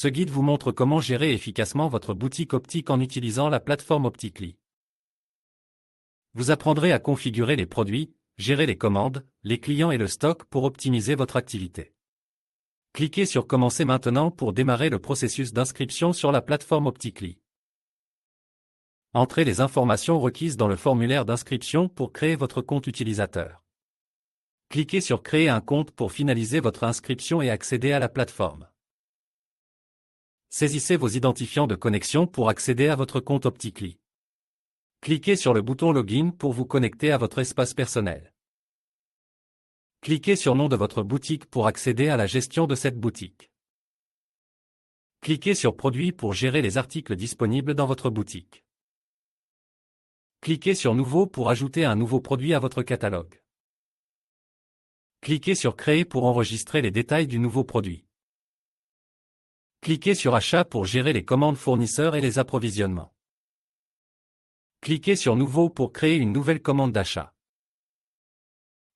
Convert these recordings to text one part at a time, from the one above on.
Ce guide vous montre comment gérer efficacement votre boutique optique en utilisant la plateforme Optically. Vous apprendrez à configurer les produits, gérer les commandes, les clients et le stock pour optimiser votre activité. Cliquez sur Commencer maintenant pour démarrer le processus d'inscription sur la plateforme Optically. Entrez les informations requises dans le formulaire d'inscription pour créer votre compte utilisateur. Cliquez sur Créer un compte pour finaliser votre inscription et accéder à la plateforme. Saisissez vos identifiants de connexion pour accéder à votre compte Optically. Cliquez sur le bouton Login pour vous connecter à votre espace personnel. Cliquez sur Nom de votre boutique pour accéder à la gestion de cette boutique. Cliquez sur Produits pour gérer les articles disponibles dans votre boutique. Cliquez sur Nouveau pour ajouter un nouveau produit à votre catalogue. Cliquez sur Créer pour enregistrer les détails du nouveau produit. Cliquez sur Achat pour gérer les commandes fournisseurs et les approvisionnements. Cliquez sur Nouveau pour créer une nouvelle commande d'achat.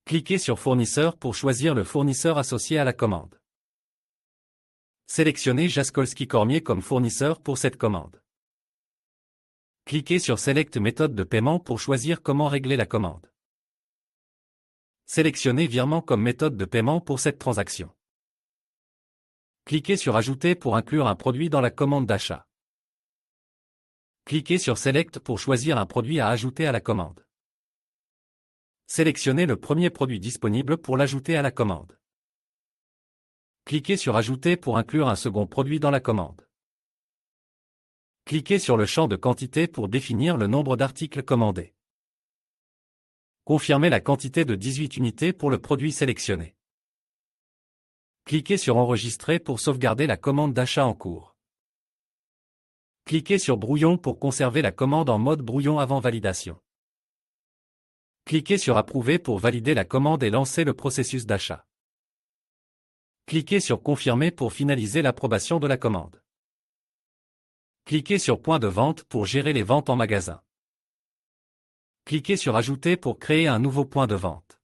Cliquez sur Fournisseur pour choisir le fournisseur associé à la commande. Sélectionnez Jaskolski Cormier comme fournisseur pour cette commande. Cliquez sur Select méthode de paiement pour choisir comment régler la commande. Sélectionnez Virement comme méthode de paiement pour cette transaction. Cliquez sur Ajouter pour inclure un produit dans la commande d'achat. Cliquez sur Select pour choisir un produit à ajouter à la commande. Sélectionnez le premier produit disponible pour l'ajouter à la commande. Cliquez sur Ajouter pour inclure un second produit dans la commande. Cliquez sur le champ de quantité pour définir le nombre d'articles commandés. Confirmez la quantité de 18 unités pour le produit sélectionné. Cliquez sur Enregistrer pour sauvegarder la commande d'achat en cours. Cliquez sur Brouillon pour conserver la commande en mode brouillon avant validation. Cliquez sur Approuver pour valider la commande et lancer le processus d'achat. Cliquez sur Confirmer pour finaliser l'approbation de la commande. Cliquez sur Point de vente pour gérer les ventes en magasin. Cliquez sur Ajouter pour créer un nouveau point de vente.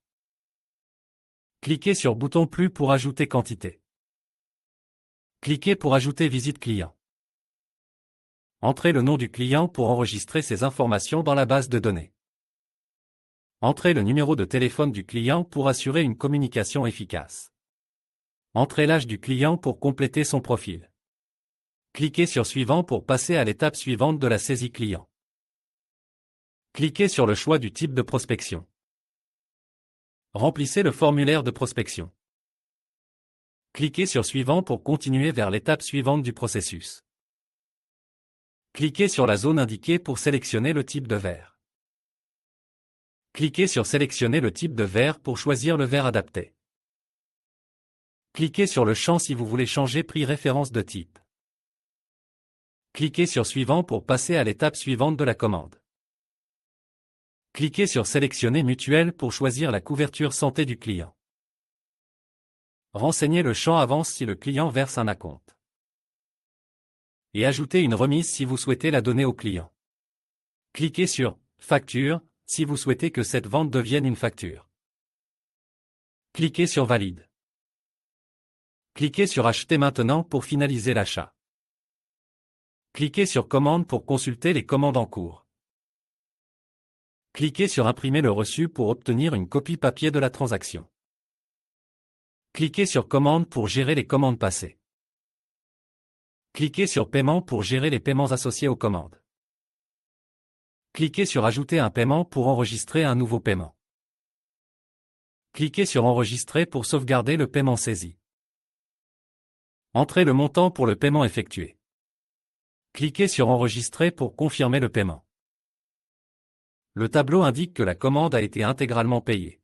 Cliquez sur Bouton Plus pour ajouter quantité. Cliquez pour ajouter visite client. Entrez le nom du client pour enregistrer ses informations dans la base de données. Entrez le numéro de téléphone du client pour assurer une communication efficace. Entrez l'âge du client pour compléter son profil. Cliquez sur Suivant pour passer à l'étape suivante de la saisie client. Cliquez sur le choix du type de prospection. Remplissez le formulaire de prospection. Cliquez sur Suivant pour continuer vers l'étape suivante du processus. Cliquez sur la zone indiquée pour sélectionner le type de verre. Cliquez sur Sélectionner le type de verre pour choisir le verre adapté. Cliquez sur le champ si vous voulez changer prix référence de type. Cliquez sur Suivant pour passer à l'étape suivante de la commande. Cliquez sur Sélectionner mutuelle pour choisir la couverture santé du client. Renseignez le champ Avance si le client verse un acompte. Et ajoutez une remise si vous souhaitez la donner au client. Cliquez sur Facture si vous souhaitez que cette vente devienne une facture. Cliquez sur Valide. Cliquez sur Acheter maintenant pour finaliser l'achat. Cliquez sur Commande pour consulter les commandes en cours. Cliquez sur Imprimer le reçu pour obtenir une copie papier de la transaction. Cliquez sur Commande pour gérer les commandes passées. Cliquez sur Paiement pour gérer les paiements associés aux commandes. Cliquez sur Ajouter un paiement pour enregistrer un nouveau paiement. Cliquez sur Enregistrer pour sauvegarder le paiement saisi. Entrez le montant pour le paiement effectué. Cliquez sur Enregistrer pour confirmer le paiement. Le tableau indique que la commande a été intégralement payée.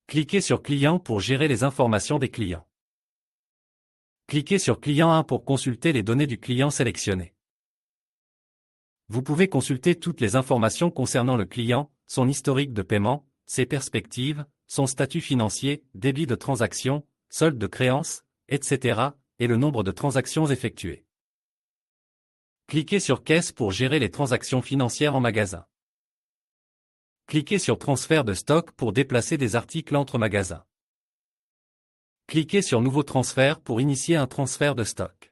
Cliquez sur Client pour gérer les informations des clients. Cliquez sur Client 1 pour consulter les données du client sélectionné. Vous pouvez consulter toutes les informations concernant le client, son historique de paiement, ses perspectives, son statut financier, débit de transaction, solde de créance, etc., et le nombre de transactions effectuées. Cliquez sur Caisse pour gérer les transactions financières en magasin. Cliquez sur Transfert de stock pour déplacer des articles entre magasins. Cliquez sur Nouveau transfert pour initier un transfert de stock.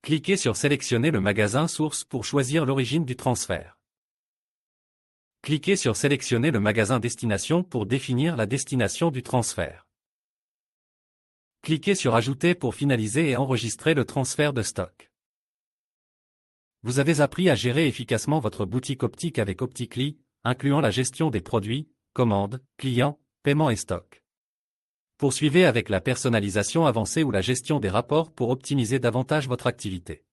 Cliquez sur Sélectionner le magasin source pour choisir l'origine du transfert. Cliquez sur Sélectionner le magasin destination pour définir la destination du transfert. Cliquez sur Ajouter pour finaliser et enregistrer le transfert de stock. Vous avez appris à gérer efficacement votre boutique optique avec Optically, incluant la gestion des produits, commandes, clients, paiements et stocks. Poursuivez avec la personnalisation avancée ou la gestion des rapports pour optimiser davantage votre activité.